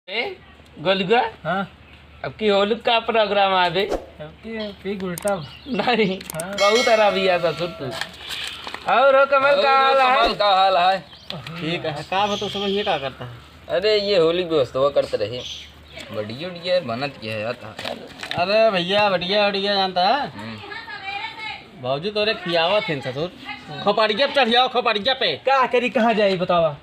गोलुआ हाँ अब की होली का प्रोग्राम आवे पी उल्टा नहीं बहुत अराबिया था तू और हो कमल का हाल है? कमल का हाल है ठीक है का तो समझ ये क्या करता है। अरे ये होली व्यवस्था करते रहे बढ़िया बढ़िया बनत किया है आता अरे भैया बढ़िया बढ़िया जानता है भाजी तोरे खियावा थे ससुर खोपड़िया पे चढ़ियाओ खोपड़िया पे क्या करी कहाँ जाई बतावा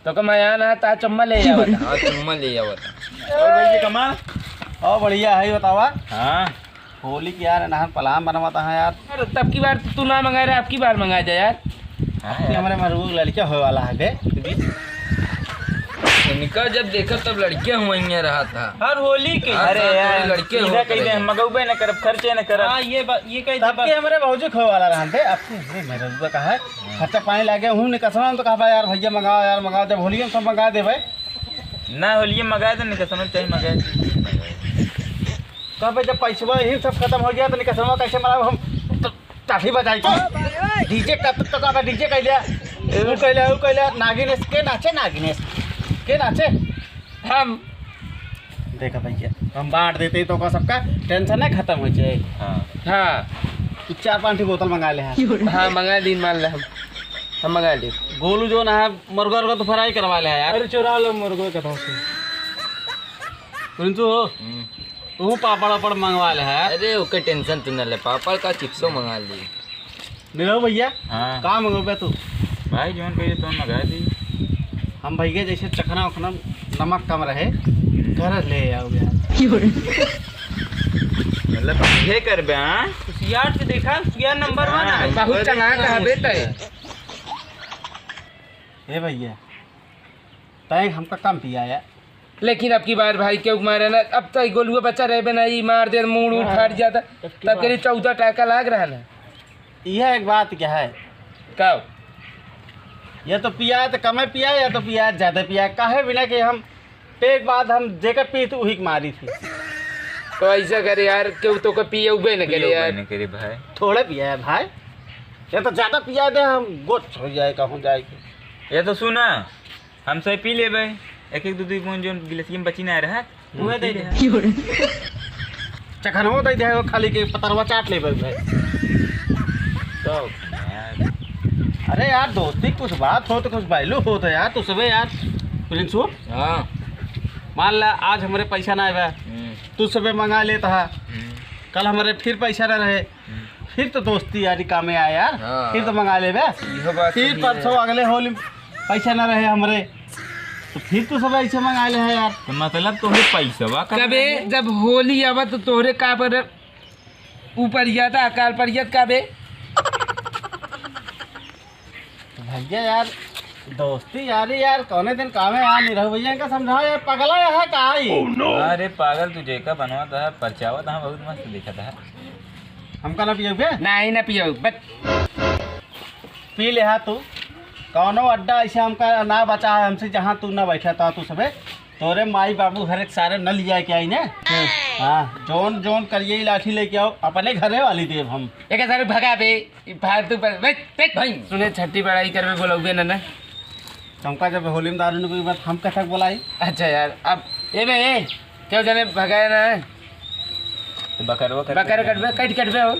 तो कमाया ना ता चम्मा ले जावा हाँ चुम्मा ले जावा था और भैया कमा और बढ़िया है बतावा हाँ होली की यार नहर पलाम बनवाता है यार। अरे तब की बार तू ना मंगा रहा अब की बार मंगा जा यार ये हमारे मरबूक लड़किया हो वाला है इनका जब देखा तब लड़कियां हुआ रहा था हर होली के अरे यार लड़के मगौबे न करब खर्चे न करब हां ये कह तब के हमारे भाजी खो वाला रहते अब अरे मेरे रुपया कहा है खर्चा पानी लागे हूं निकसना तो कहा यार भैया मंगाओ दे होली में सब मंगा दे भाई ना होली मंगा दे निकसना चाहिए मंगा कब जब पैसा ही सब खत्म हो गया तो निकसना कैसे मनाओ हम टाठी बजाई डीजे का तो का डीजे कह लिया वो कहला नागिनेश के नाचे हम देखा भैया हम बांट देते तो का सबका टेंशन नहीं खत्म हो जाए। हाँ तू 4-5 बोतल मंगा ले हाँ मंगा दी मान ले हम मंगा ली गोलू जो ना है मुर्गा तो फ्राई करवा ले यार। अरे चुरा लो मुर्गो का तो रिंचू हो तू पापड़ मंगवा ले है। अरे ओके टेंशन तू न ले पापड़ का चिप्सो मंगा ली मिलो भैया हाँ कहाँ मंगोबे तू भाई जोन कहिए तो मंगा दी हम भैया जैसे चखना उखना नमक कम रहे घर ले आओ यार मतलब ये कर बे हां यार से देखा यार नंबर 1 है बहुत चंगा कहा बेटा ए भैया तय हमका कम पिया यार। लेकिन अब की बार भाई क्यों मारे ना अब तक गोलुआ बच्चा रहे बिना ही मार दे मूड उठ फट जाता तब करीब 14 टाका लाग रहा ना। यह एक बात क्या है का या तो पिया है तो कम पिया या तो पिया ज़्यादा पिया काहे बिना कि हम एक बात हम जेकर पी तो वही मारी थी तो ऐसा करे यार क्यों तो पिए उबे न करे यार न करे भाई थोड़े पिया है भाई या तो ज़्यादा पिया दे हम गोच हो जाए कहूँ जाएगी। ये तो सुना हम सब पी ले भाई एक एक दो बूंद जो गिलासिया में बची ना रहा वो दे दे चखनवा दे दे खाली के पतरवा चाट ले भाई तो अरे यार दोस्ती कुछ बात हो तो कुछ वैल्यू हो तो यार तू सुबह यार प्रिंस हो हाँ मान ला आज हमारे पैसा ना आया तू सुबह मंगा लेता है कल हमारे फिर पैसा ना रहे फिर तो दोस्ती यारी काम में आया यार हाँ। फिर तो मंगा ले फिर परसों अगले होली पैसा ना रहे हमारे तो फिर तो सब ऐसे मंगा ले है यार। तो मतलब तुम्हें पैसा कबे जब होली आवा तो तोहरे का पर ऊपर जाता अकाल पर का बे भैया यार दोस्ती यारी यार कौने दिन काम है यार नहीं रहो भैया इनका समझाओ यार पगला है का अरे पागल तुझे का बनवा था परचावा था बहुत मस्त दिखा था हमका ना पियोगे नहीं ना पियो बस पी ले हा तू कौनो अड्डा ऐसे हमका ना बचा है हमसे जहाँ तू ना बैठा था तू सबे तोरे माई बाबू घर सारे न लिया के आई ने हाँ जोन जोन करिए लाठी लेके आओ अपने घरे वाली देव हम एक सारे भगा बे फालतू पर भाई सुने छठी बड़ाई करवे बोलोगे ना तुमका जब होली में दारू की बात हम कैसा बोलाई। अच्छा यार अब ये बे क्यों जाने भगाया ना तो बकरवा बकर कटबे हो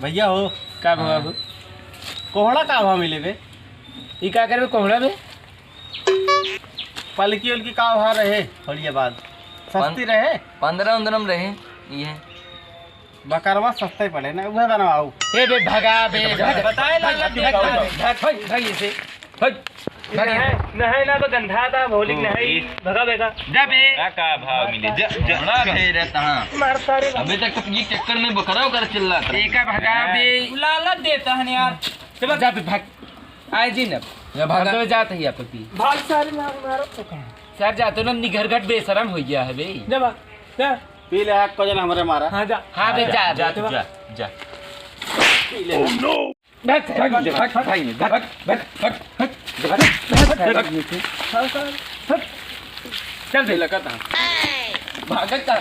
भैया हो का बाबू कोहड़ा का भाव मिले बे ई का करबे कोहड़ा बे पलकी उलकी का भाव रहे होलिया बाद सस्ती रहे 15 रहे ये बकरवा सस्ते पड़े ना वह बनवाओ ए बे भगा बे बताए भाई से नहीं ना तो गंधा था भोलिक नहीं भगा बेटा जा बे का भाव मिले जड़ा भे रहता हां मार सारे अबे तक ये चक्कर में बकराव कर चल रहा था एक भगा बे लालच देता है यार चलो जा बे भाग आए जी न या भाग तो जाते ही आप की भाग सारे मारो तो कहां सर जाते ना निघरघट बेशरम हो गया है बे जा भाग जा पी ले को जन हमरे मारा हां जा हां बे जा जा जा पी ले ओह नो भाग भाई भाग चल दे लगा था भागत का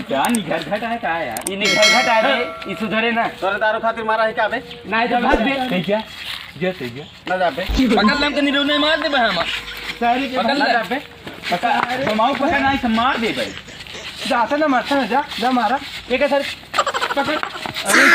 क्या निघरघट है का यार ये निघरघट आ रे ई सुधरे ना तोरे दारू खातिर मारा है का बे नहीं तो भाग बे क्या क्या ना जा बे पकड़ लम के निरोने मार दे हम सारी के पकड़ ले। जा पे पका माऊ पका नहीं से मार दे भाई जाता ना मारता ना जा जा मारा एक सर पकड़ अरे